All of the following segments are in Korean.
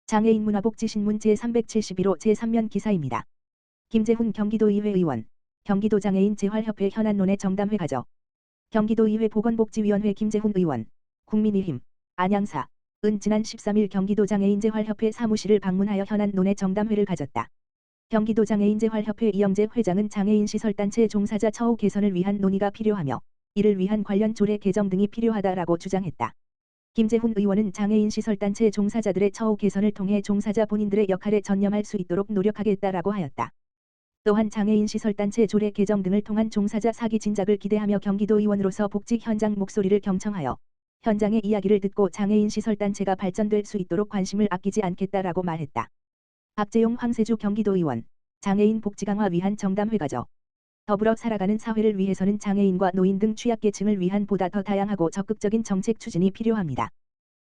장애인 문화복지신문 제371호 제3면 기사입니다. 김재훈 경기도의회 의원, 경기도장애인 재활협회 현안논의 정담회 가져. 경기도의회 보건복지위원회 김재훈 의원, 국민의힘, 안양사, 은 지난 13일 경기도장애인재활협회 사무실을 방문하여 현안논의 정담회를 가졌다. 경기도장애인재활협회 이영재 회장은 장애인시설단체 종사자 처우 개선을 위한 논의가 필요하며 이를 위한 관련 조례 개정 등이 필요하다라고 주장했다. 김재훈 의원은 장애인시설단체 종사자들의 처우 개선을 통해 종사자 본인들의 역할에 전념할 수 있도록 노력하겠다라고 하였다. 또한 장애인시설단체 조례 개정 등을 통한 종사자 사기 진작을 기대하며 경기도의원으로서 복지 현장 목소리를 경청하여 현장의 이야기를 듣고 장애인시설단체가 발전될 수 있도록 관심을 아끼지 않겠다라고 말했다. 박재용 황세주 경기도의원, 장애인 복지 강화 위한 정담회 가져. 더불어 살아가는 사회를 위해서는 장애인과 노인 등 취약계층을 위한 보다 더 다양하고 적극적인 정책 추진이 필요합니다.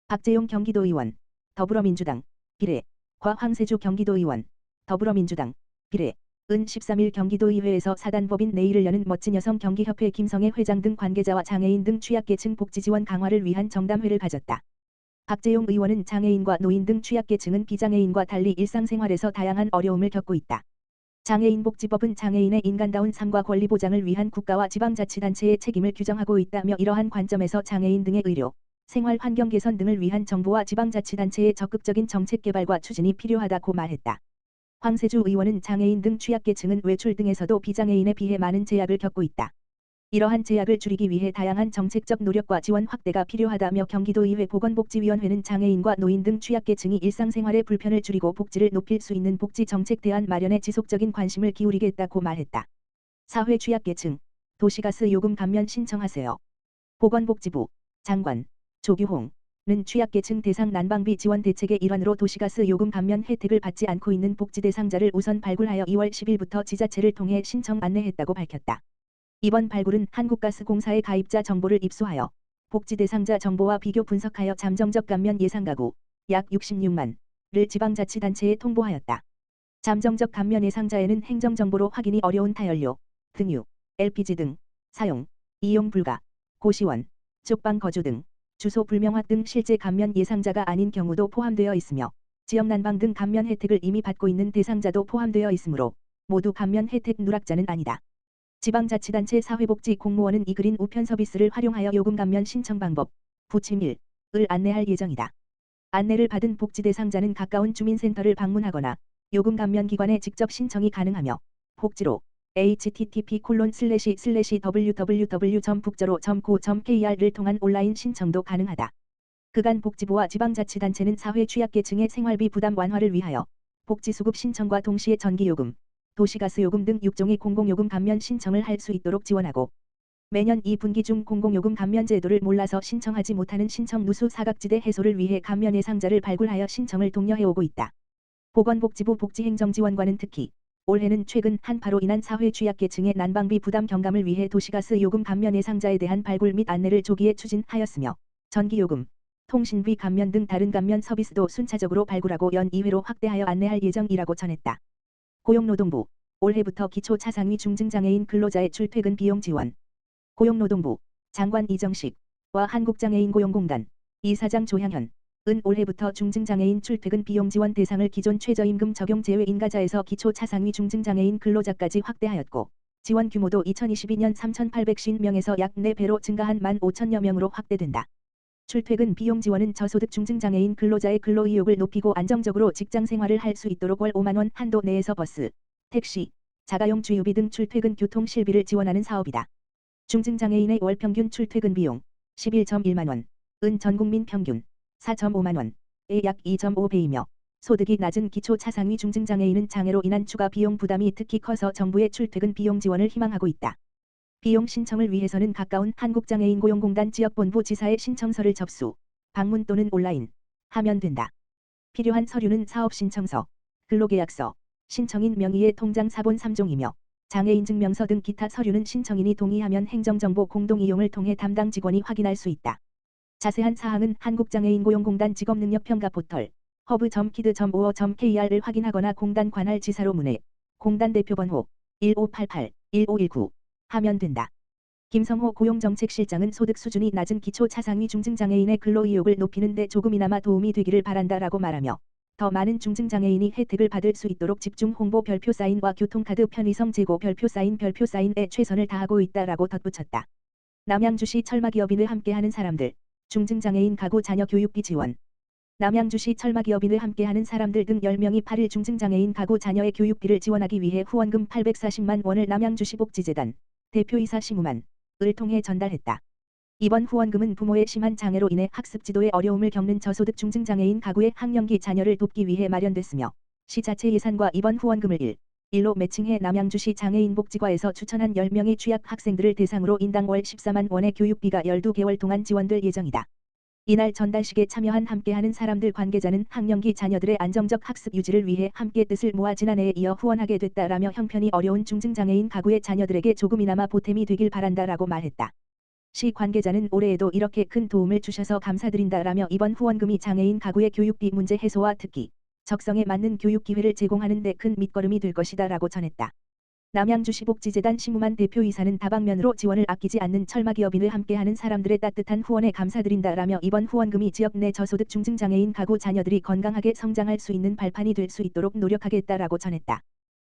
박재용 경기도의원, 더불어민주당, 비례, 과 황세주 경기도의원, 더불어민주당, 비례, 은 13일 경기도의회에서 사단법인 내일을 여는 멋진 여성 경기협회 김성애 회장 등 관계자와 장애인 등 취약계층 복지지원 강화를 위한 정담회를 가졌다. 박재용 의원은 장애인과 노인 등 취약계층은 비장애인과 달리 일상생활에서 다양한 어려움을 겪고 있다. 장애인복지법은 장애인의 인간다운 삶과 권리 보장을 위한 국가와 지방자치단체의 책임을 규정하고 있다며 이러한 관점에서 장애인 등의 의료, 생활 환경 개선 등을 위한 정부와 지방자치단체의 적극적인 정책 개발과 추진이 필요하다고 말했다. 황세주 의원은 장애인 등 취약계층은 외출 등에서도 비장애인에 비해 많은 제약을 겪고 있다. 이러한 제약을 줄이기 위해 다양한 정책적 노력과 지원 확대가 필요하다며 경기도의회 보건복지위원회는 장애인과 노인 등 취약계층이 일상생활의 불편을 줄이고 복지를 높일 수 있는 복지 정책 대안 마련에 지속적인 관심을 기울이겠다고 말했다. 사회 취약계층, 도시가스 요금 감면 신청하세요. 보건복지부, 장관, 조규홍, 는 취약계층 대상 난방비 지원 대책의 일환으로 도시가스 요금 감면 혜택을 받지 않고 있는 복지 대상자를 우선 발굴하여 2월 10일부터 지자체를 통해 신청 안내했다고 밝혔다. 이번 발굴은 한국가스공사의 가입자 정보를 입수하여 복지 대상자 정보와 비교 분석하여 잠정적 감면 예상 가구 약 66만을 지방자치단체에 통보하였다. 잠정적 감면 예상자에는 행정정보로 확인이 어려운 타연료, 등유, LPG 등 사용, 이용 불가, 고시원, 쪽방 거주 등 주소 불명확 등 실제 감면 예상자가 아닌 경우도 포함되어 있으며 지역 난방 등 감면 혜택을 이미 받고 있는 대상자도 포함되어 있으므로 모두 감면 혜택 누락자는 아니다. 지방자치단체 사회복지 공무원은 이 그린 우편 서비스를 활용하여 요금 감면 신청 방법, 부침일을 안내할 예정이다. 안내를 받은 복지 대상자는 가까운 주민센터를 방문하거나 요금 감면 기관에 직접 신청이 가능하며 복지로 http://www.북저로.co.kr을 통한 온라인 신청도 가능하다. 그간 복지부와 지방자치단체는 사회 취약계층의 생활비 부담 완화를 위하여 복지수급 신청과 동시에 전기요금, 도시가스요금 등 6종의 공공요금 감면 신청을 할 수 있도록 지원하고 매년 2분기 중 공공요금 감면 제도를 몰라서 신청하지 못하는 신청 누수 사각지대 해소를 위해 감면 예상자를 발굴하여 신청을 독려해오고 있다. 보건복지부 복지행정지원관은 특히 올해는 최근 한파로 인한 사회 취약계층의 난방비 부담 경감을 위해 도시가스 요금 감면 예상자에 대한 발굴 및 안내를 조기에 추진하였으며 전기요금, 통신비 감면 등 다른 감면 서비스도 순차적으로 발굴하고 연 2회로 확대하여 안내할 예정이라고 전했다. 고용노동부, 올해부터 기초차상위 중증장애인 근로자의 출퇴근 비용 지원. 고용노동부, 장관 이정식과 한국장애인고용공단, 이사장 조향현, 은 올해부터 중증장애인 출퇴근 비용 지원 대상을 기존 최저임금 적용 제외 인가자에서 기초차상위 중증장애인 근로자까지 확대하였고 지원 규모도 2022년 3,850명에서 약 4배로 증가한 15,000여 명으로 확대된다. 출퇴근 비용 지원은 저소득 중증장애인 근로자의 근로의욕을 높이고 안정적으로 직장생활을 할 수 있도록 월 5만원 한도 내에서 버스, 택시, 자가용 주유비 등 출퇴근 교통 실비를 지원하는 사업이다. 중증장애인의 월 평균 출퇴근 비용 11.1만원, 은 전국민 평균 4.5만원의 약 2.5배이며 소득이 낮은 기초차상위 중증장애인은 장애로 인한 추가 비용 부담이 특히 커서 정부의 출퇴근 비용 지원을 희망하고 있다. 비용 신청을 위해서는 가까운 한국장애인고용공단 지역본부 지사에 신청서를 접수, 방문 또는 온라인 하면 된다. 필요한 서류는 사업신청서, 근로계약서, 신청인 명의의 통장 사본 3종이며 장애인증명서 등 기타 서류는 신청인이 동의하면 행정정보 공동이용을 통해 담당 직원이 확인할 수 있다. 자세한 사항은 한국장애인고용공단 직업능력평가 포털 hub.kid.or.kr을 확인하거나 공단 관할 지사로 문의, 공단 대표번호 1588-1519 하면 된다. 김성호 고용정책실장은 소득 수준이 낮은 기초차상위 중증장애인의 근로의욕을 높이는 데 조금이나마 도움이 되기를 바란다라고 말하며 더 많은 중증장애인이 혜택을 받을 수 있도록 집중 홍보 별표 사인과 교통카드 편의성 제고 별표 사인에 최선을 다하고 있다라고 덧붙였다. 남양주시 철마기업인을 함께하는 사람들, 중증장애인 가구 자녀 교육비 지원. 남양주시 철마기업인을 함께하는 사람들 등 10명이 8일 중증장애인 가구 자녀의 교육비를 지원하기 위해 후원금 840만 원을 남양주시 복지재단 대표이사 심우만을 통해 전달했다. 이번 후원금은 부모의 심한 장애로 인해 학습 지도에 어려움을 겪는 저소득 중증장애인 가구의 학령기 자녀를 돕기 위해 마련됐으며 시 자체 예산과 이번 후원금을 일로 매칭해 남양주시 장애인복지과에서 추천한 10명의 취약 학생들을 대상으로 인당 월 14만 원의 교육비가 12개월 동안 지원될 예정이다. 이날 전달식에 참여한 함께하는 사람들 관계자는 학령기 자녀들의 안정적 학습 유지를 위해 함께 뜻을 모아 지난해에 이어 후원하게 됐다라며 형편이 어려운 중증장애인 가구의 자녀들에게 조금이나마 보탬이 되길 바란다라고 말했다. 시 관계자는 올해에도 이렇게 큰 도움을 주셔서 감사드린다라며 이번 후원금이 장애인 가구의 교육비 문제 해소와 특기, 적성에 맞는 교육 기회를 제공하는 데 큰 밑거름이 될 것이다라고 전했다. 남양주시 복지재단 심우만 대표이사는 다방면으로 지원을 아끼지 않는 철마기업인을 함께하는 사람들의 따뜻한 후원에 감사드린다라며 이번 후원금이 지역 내 저소득 중증장애인 가구 자녀들이 건강하게 성장할 수 있는 발판이 될 수 있도록 노력하겠다라고 전했다.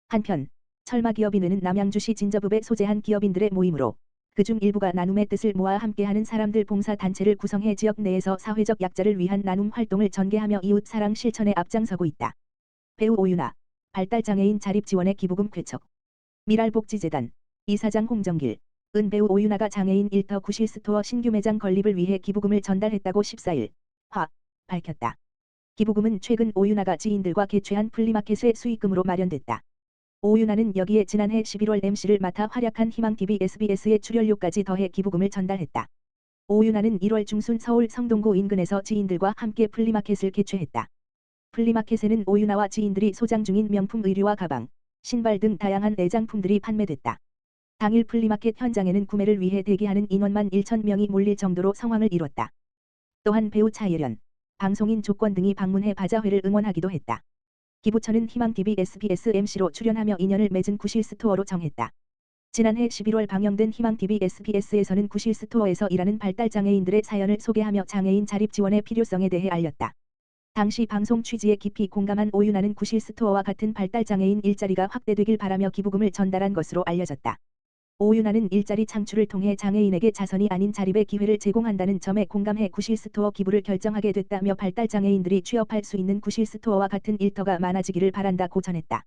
한편 철마기업인회는 남양주시 진저읍에 소재한 기업인들의 모임으로 그중 일부가 나눔의 뜻을 모아 함께하는 사람들 봉사단체를 구성해 지역 내에서 사회적 약자를 위한 나눔 활동을 전개하며 이웃사랑 실천에 앞장서고 있다. 배우 오유나, 발달장애인 자립지원의 기부금 쾌척. 미랄복지재단, 이사장 홍정길, 은 배우 오유나가 장애인 일터 구실스토어 신규 매장 건립을 위해 기부금을 전달했다고 14일 밝혔다. 기부금은 최근 오유나가 지인들과 개최한 플리마켓의 수익금으로 마련됐다. 오유나는 여기에 지난해 11월 MC를 맡아 활약한 희망TV SBS의 출연료까지 더해 기부금을 전달했다. 오유나는 1월 중순 서울 성동구 인근에서 지인들과 함께 플리마켓을 개최했다. 플리마켓에는 오유나와 지인들이 소장 중인 명품 의류와 가방, 신발 등 다양한 애장품들이 판매됐다. 당일 플리마켓 현장에는 구매를 위해 대기하는 인원만 1,000명이 몰릴 정도로 성황을 이뤘다. 또한 배우 차예련, 방송인 조건 등이 방문해 바자회를 응원하기도 했다. 기부처는 희망TV SBS MC로 출연하며 인연을 맺은 구실스토어로 정했다. 지난해 11월 방영된 희망TV SBS에서는 구실스토어에서 일하는 발달장애인들의 사연을 소개하며 장애인 자립 지원의 필요성에 대해 알렸다. 당시 방송 취지에 깊이 공감한 오유나는 구실스토어와 같은 발달장애인 일자리가 확대되길 바라며 기부금을 전달한 것으로 알려졌다. 오유나는 일자리 창출을 통해 장애인에게 자선이 아닌 자립의 기회를 제공한다는 점에 공감해 구실스토어 기부를 결정하게 됐다며 발달장애인들이 취업할 수 있는 구실스토어와 같은 일터가 많아지기를 바란다고 전했다.